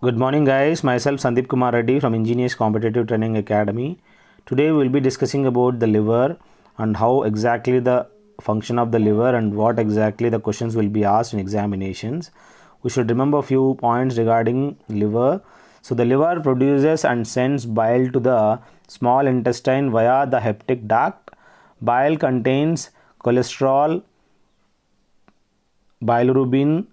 Good morning, guys. Myself Sandeep Kumar Reddy from Engineers Competitive Training Academy. Today we'll be discussing about the liver and how exactly the function of the liver and what exactly the questions will be asked in examinations. We should remember a few points regarding liver. So the liver produces and sends bile to the small intestine via the hepatic duct. Bile contains cholesterol, bilirubin,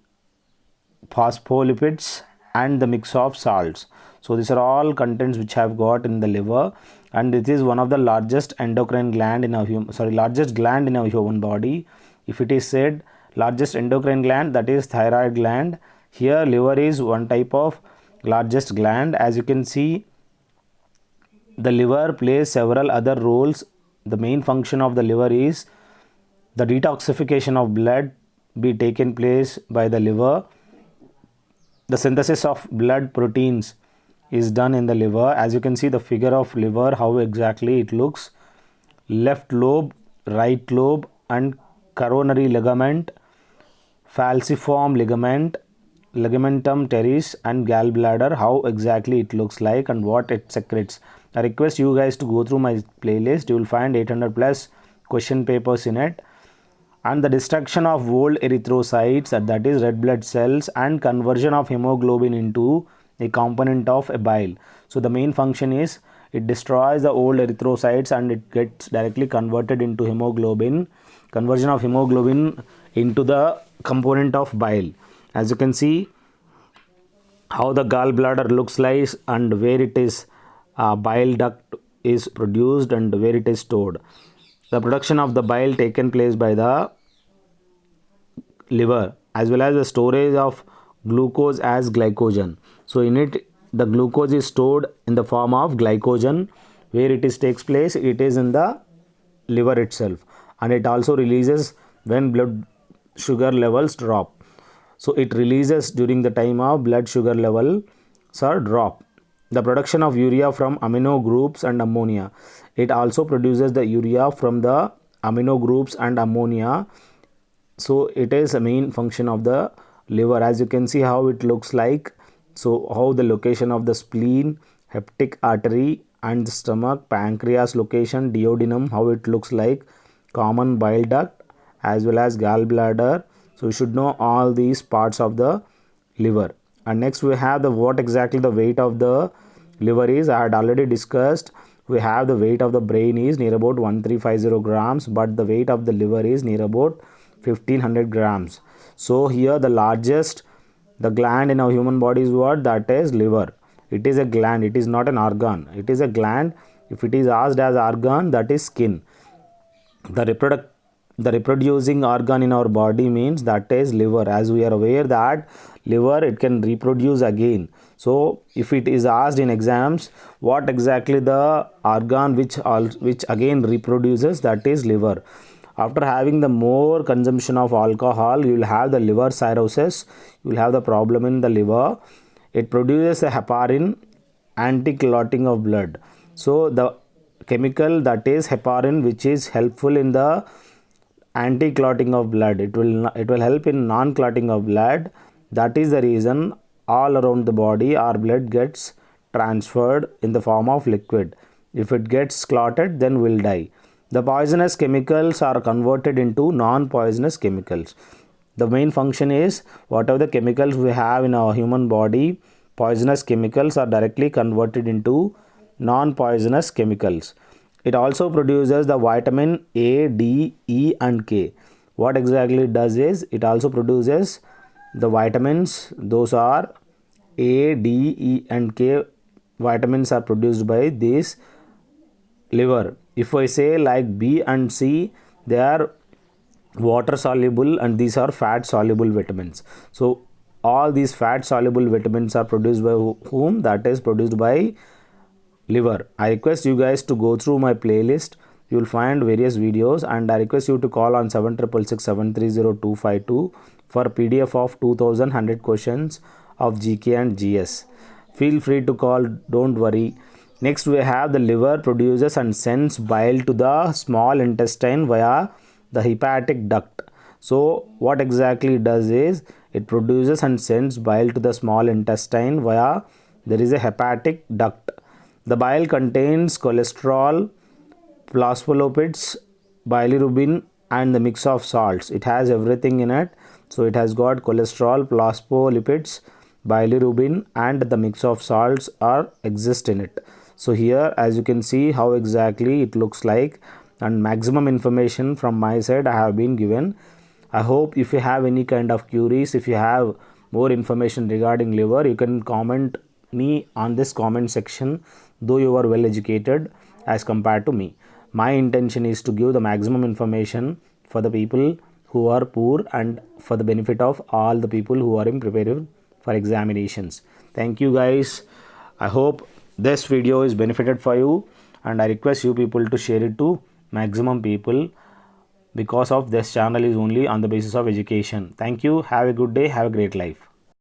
phospholipids and the mix of salts. So these are all contents which have got in the liver, and it is one of the largest endocrine gland in our largest gland in our human body. If it is said largest endocrine gland, that is thyroid gland. Here liver is one type of largest gland. As you can see, the liver plays several other roles. The main function of the liver is the detoxification of blood be taken place by the liver. The synthesis of blood proteins is done in the liver. As you can see the figure of liver, how exactly it looks: left lobe, right lobe and coronary ligament, falciform ligament, ligamentum teres and gallbladder, how exactly it looks like and what it secretes. I request you guys to go through my playlist. You will find 800 plus question papers in it. And the destruction of old erythrocytes, that is red blood cells, and conversion of hemoglobin into a component of a bile. So the main function is it destroys the old erythrocytes and it gets directly converted into hemoglobin, conversion of hemoglobin into the component of bile. As you can see how the gallbladder looks like and where it is bile duct is produced and where it is stored. The production of the bile taken place by the liver, as well as the storage of glucose as glycogen. So in it the glucose is stored in the form of glycogen. Where it is takes place, it is in the liver itself, and it also releases when blood sugar levels drop. So it releases during the time of blood sugar levels are drop. The production of urea from amino groups and ammonia. It also produces the urea from the amino groups and ammonia. So it is a main function of the liver. As you can see how it looks like. So how the location of the spleen, hepatic artery and the stomach, pancreas location, duodenum, how it looks like, common bile duct as well as gallbladder. So you should know all these parts of the liver. And next we have the what exactly the weight of the liver is. I had already discussed. We have the weight of the brain is near about 1350 grams, but the weight of the liver is near about 1500 grams. So here the largest the gland in our human body is what? That is liver. It is a gland, it is not an organ. It is a gland. If it is asked as organ, that is skin. The reproducing organ in our body means that is liver. As we are aware that liver, it can reproduce again. So if it is asked in exams what exactly the organ which again reproduces, that is liver. After having the more consumption of alcohol, you will have the liver cirrhosis. You will have the problem in the liver. It produces a heparin, anti-clotting of blood. So the chemical that is heparin, which is helpful in the anti-clotting of blood, it will help in non-clotting of blood. That is the reason all around the body our blood gets transferred in the form of liquid. If it gets clotted, then we'll die. The poisonous chemicals are converted into non-poisonous chemicals. The main function is whatever the chemicals we have in our human body, poisonous chemicals are directly converted into non-poisonous chemicals. It also produces the vitamin A, D, E and K. What exactly it does is it also produces the vitamins. Those are A, D, E and K vitamins are produced by this liver. If I say like B and C, they are water soluble and these are fat soluble vitamins. So all these fat soluble vitamins are produced by whom? That is produced by liver. I request you guys to go through my playlist. You will find various videos, and I request you to call on 766730 for PDF of 2100 questions of GK and GS. Feel free to call, don't worry. Next we have the liver produces and sends bile to the small intestine via the hepatic duct. So what exactly it does is It produces and sends bile to the small intestine via there is a hepatic duct. The bile contains cholesterol, phospholipids, bilirubin, and the mix of salts. It has everything in it. So it has got cholesterol, phospholipids, bilirubin, and the mix of salts are exist in it. So here, as you can see how exactly it looks like, and maximum information from my side I have been given. I hope if you have any kind of queries, if you have more information regarding liver, you can comment me on this comment section, though you are well educated as compared to me. My intention is to give the maximum information for the people who are poor and for the benefit of all the people who are in preparing for examinations. Thank you guys. I hope this video is benefited for you, and I request you people to share it to maximum people, because of this channel is only on the basis of education. Thank you. Have a good day. Have a great life.